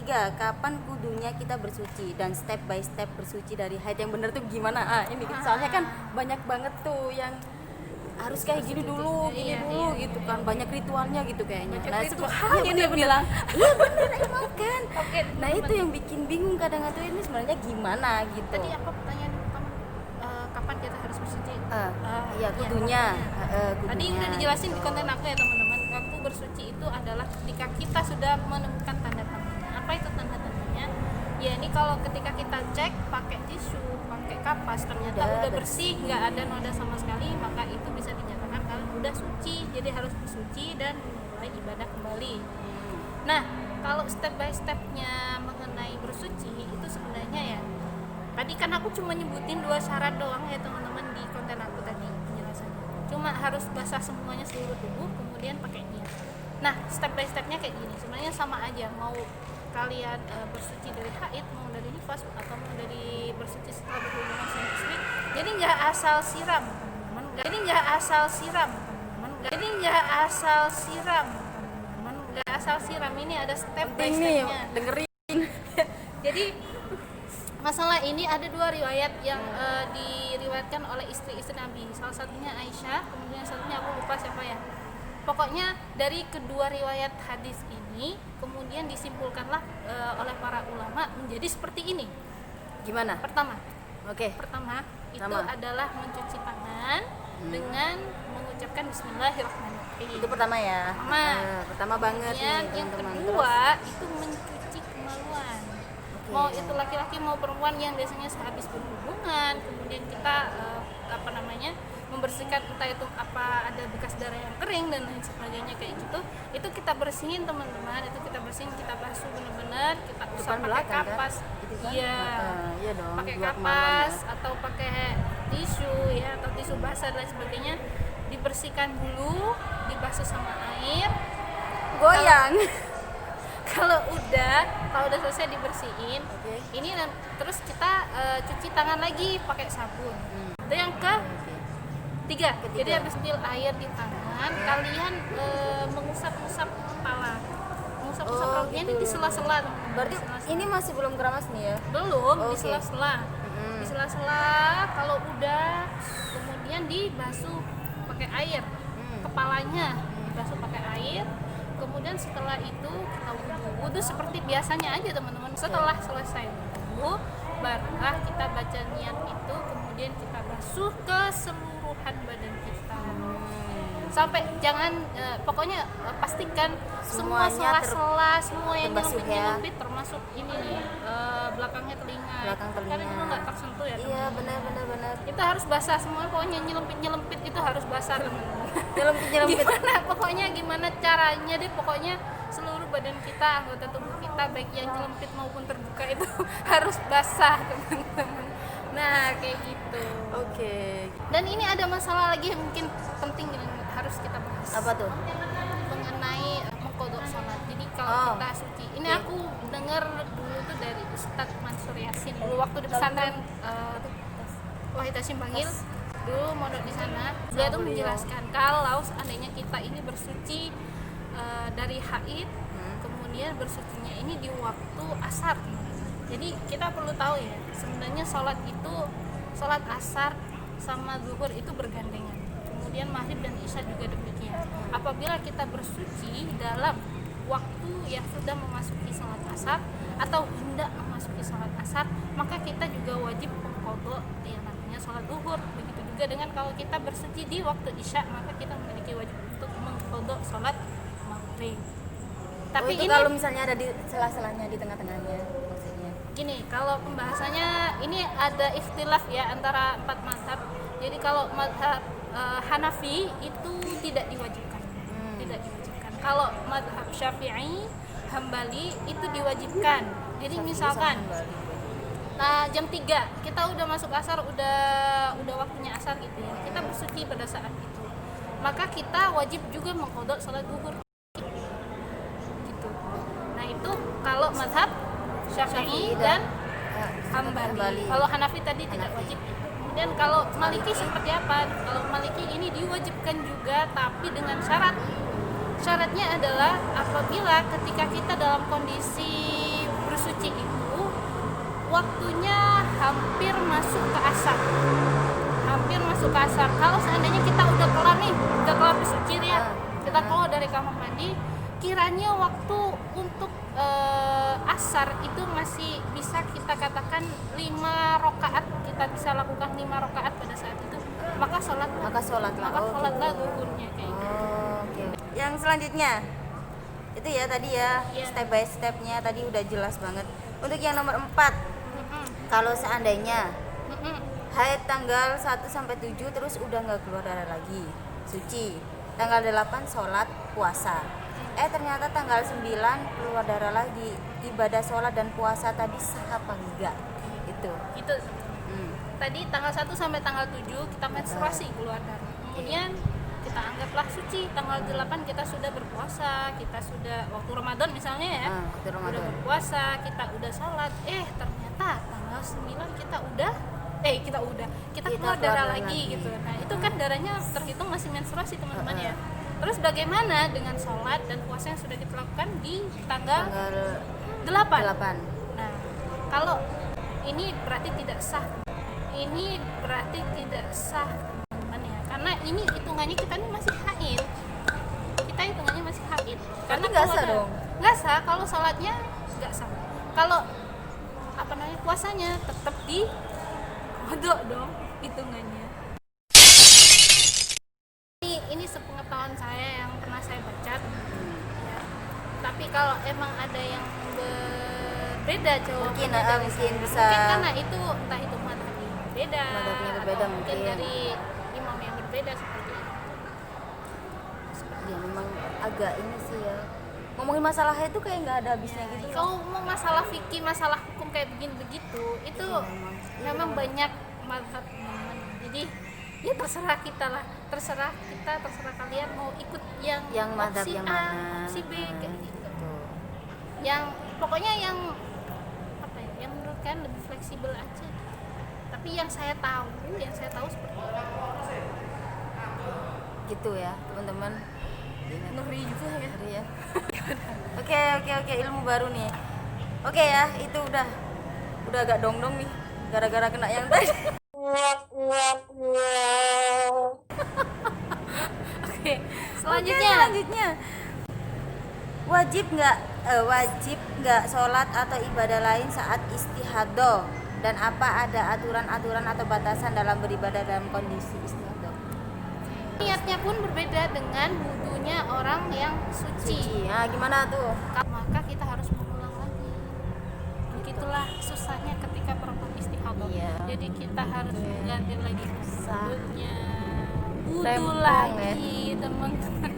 ketiga, kapan kudunya kita bersuci dan step by step bersuci dari haid yang benar tuh gimana? Ini soalnya kan banyak banget tuh yang harus kayak gini dulu, gitu kan, banyak ritualnya gitu kayaknya. Nah itu hal yang dia bilang, iya bener emang kan. Nah itu yang bikin bingung kadang-kadang tuh ini sebenarnya gimana gitu. Tadi apa pertanyaan pertama? Kapan kita harus bersuci? Iya kudunya. Tadi udah dijelasin di konten aku ya teman-teman. Waktu bersuci itu adalah ketika kita sudah menemukan tanda-tandanya. Apa itu tanda-tandanya? Ya ini kalau ketika kita cek pakai tisu, pakai kapas ternyata udah bersih, nggak ada noda sama sekali, maka itu bisa dinyatakan kalian udah suci. Jadi harus bersuci dan mulai ibadah kembali. Nah, kalau step by stepnya mengenai bersuci itu sebenarnya ya, tadi kan aku cuma nyebutin 2 syarat doang ya teman-teman di konten aku tadi penjelasannya. Cuma harus basah semuanya seluruh tubuh, kemudian pakai niat. Nah, step by stepnya kayak gini. Sebenarnya sama aja, mau kalian bersuci dari haid, mau dari nifas, atau mau dari bersuci setelah berhubungan sama istri. Jadi nggak asal siram, teman-teman. Jadi nggak asal siram, teman-teman. Jadi nggak asal siram, teman-teman. Nggak asal siram. Ini ada step by stepnya. Dengerin. Jadi masalah ini ada 2 riwayat yang diriwayatkan oleh istri-istri Nabi. Salah satunya Aisyah, kemudian satunya aku lupa siapa ya. Pokoknya dari kedua riwayat hadis ini kemudian disimpulkanlah oleh para ulama menjadi seperti ini. Gimana? Pertama itu Pertama. adalah mencuci tangan dengan mengucapkan Bismillahirrahmanirrahim. Itu pertama ya. Pertama banget nih Yang teman-teman. kedua itu mencuci kemaluan. Mau itu laki-laki mau perempuan yang biasanya sehabis berhubungan, kemudian kita membersihkan entah itu apa ada bekas darah yang kering dan lain sebagainya kayak gitu, itu kita bersihin teman-teman, kita basuh benar-benar, kita usap pakai kapas, iya dong, pakai kapas atau pakai tisu ya, atau tisu basah dan lain sebagainya, dibersihkan dulu, dibasuh sama air, goyang. Kalau udah selesai dibersihin, ini terus kita cuci tangan lagi pakai sabun. Itu yang ketiga. Jadi habis ambil air di tangan, kalian mengusap-usap kepala, mengusap-usap rambutnya ini di sela-sela. Berarti ini masih belum keramas nih ya? Belum, di sela-sela. Di sela-sela, kalau udah kemudian dibasuh pakai air, kepalanya dibasuh pakai air. Kemudian setelah itu kita wudhu seperti biasanya aja teman-teman. Setelah selesai wudhu, barulah kita baca niat itu, kemudian kita basuh keseluruhan badan kita. Sampai jangan pokoknya pastikan semua sela-sela, semua yang nyelempit termasuk ini nih belakangnya telinga. Karena itu nggak tersentuh ya. Iya benar. Itu harus basah semua, pokoknya nyelempit itu harus basah teman-teman. Nyelempit. Gimana caranya deh, pokoknya seluruh badan kita, anggota tubuh kita baik yang nyelempit maupun terbuka itu harus basah teman-teman. Nah kayak gitu. Oke. Dan ini ada masalah lagi yang mungkin penting yang harus kita bahas. Apa tuh? Mengenai mengqadha salat. Jadi kalau kita suci, ini aku dengar dulu tuh dari Ustadz Mansur Yasin dulu waktu di pesantren Wahid Hasyim Bangil. Dulu mondok di sana, dia tuh menjelaskan kalau seandainya kita ini bersuci dari haid, kemudian bersucinya ini di waktu asar. Jadi kita perlu tahu ya, sebenarnya sholat asar sama zuhur itu bergandengan. Kemudian maghrib dan isya juga demikian. Apabila kita bersuci dalam waktu yang sudah memasuki sholat asar atau hendak memasuki sholat asar, maka kita juga wajib mengqadha yang namanya sholat zuhur. Begitu juga dengan kalau kita bersuci di waktu isya, maka kita memiliki wajib untuk mengqadha sholat maghrib. Tapi itu ini kalau misalnya ada di sela-selanya, di tengah-tengahnya maksudnya. Gini, kalau pembahasannya ini ada ikhtilaf ya antara 4 mazhab. Jadi kalau mazhab Hanafi itu tidak diwajibkan. Tidak diwajibkan. Kalau mazhab Syafi'i, Hambali itu diwajibkan. Jadi misalkan jam 3 kita udah masuk asar, udah waktunya asar gitu ya. Kita bersuci pada saat itu. Maka kita wajib juga mengqadha salat zuhur. Gitu. Nah, itu kalau mazhab Syafi'i dan Hambali. Kalau Hanafi tadi tidak wajib. Kemudian kalau Maliki seperti apa? Kalau Maliki ini diwajibkan juga, tapi dengan syarat. Syaratnya adalah apabila ketika kita dalam kondisi bersuci itu waktunya hampir masuk ke asar. Kalau seandainya kita udah kelar bersuci ya, kita keluar dari kamar mandi, kiranya waktu untuk asar itu masih bisa kita katakan 5 rakaat, kita bisa lakukan 5 rakaat pada saat itu, maka sholatlah zuhurnya kayak gitu. Oke. Yang selanjutnya itu ya tadi ya, Iya. step by stepnya tadi udah jelas banget. Untuk yang nomor 4, kalau seandainya haid tanggal 1 sampai 7 terus udah nggak keluar darah lagi, suci. Tanggal 8 sholat puasa. Ternyata tanggal 9 keluar darah lagi, ibadah sholat dan puasa tadi sah apa enggak? Itu. Tadi tanggal 1 sampai tanggal 7 kita menstruasi keluar darah. Kemudian kita anggaplah suci, tanggal 8 kita sudah berpuasa, kita sudah waktu Ramadan misalnya ya. Waktu Ramadan. Udah berpuasa, kita udah sholat. Ternyata tanggal 9 kita keluar darah lagi gitu. Nah, itu kan darahnya terhitung masih menstruasi, teman-teman ya. Terus bagaimana dengan sholat dan puasa yang sudah kita lakukan di tanggal 8? Nah, kalau ini berarti tidak sah. Teman-teman ya. Karena ini hitungannya kita ini masih haid. Karena nggak sah dong? Nggak sah kalau sholatnya nggak sah. Kalau puasanya tetap di kodok dong hitungannya. Ini sepengetahuan saya yang pernah saya baca. Ya. Tapi kalau emang ada yang berbeda Mungkin bisa. Mungkin karena itu entah itu madhabnya berbeda, atau mungkin dari imam yang berbeda seperti itu. Ya memang agak ini sih ya. Ngomongin masalah itu kayak nggak ada habisnya gitu. Kalau mau masalah fikih, masalah hukum kayak begini begitu, itu memang banyak mazhab. Jadi ya terserah kita lah, terserah kalian mau ikut yang mazhab opsi yang A, mana. opsi B kayak gitu. Yang pokoknya yang menurut kalian lebih fleksibel aja. Tapi yang saya tahu seperti itu. Gitu ya, teman-teman. Ngeri juga ya. Ngeri ya. Oke, ilmu baru nih. Oke ya, itu udah agak dong-dong nih gara-gara kena yang tadi. Oke, selanjutnya wajib nggak sholat atau ibadah lain saat istihadah, dan apa ada aturan-aturan atau batasan dalam beribadah dalam kondisi istihadah? niatnya pun berbeda dengan wudunya orang yang suci. Nah, gimana tuh? Maka kita harus mengulang lagi. Begitulah susahnya ketika perempuan istihadah. Iya. Jadi kita harus ganti lagi Susah. wudunya. Wudu Rempong, lagi, teman-teman.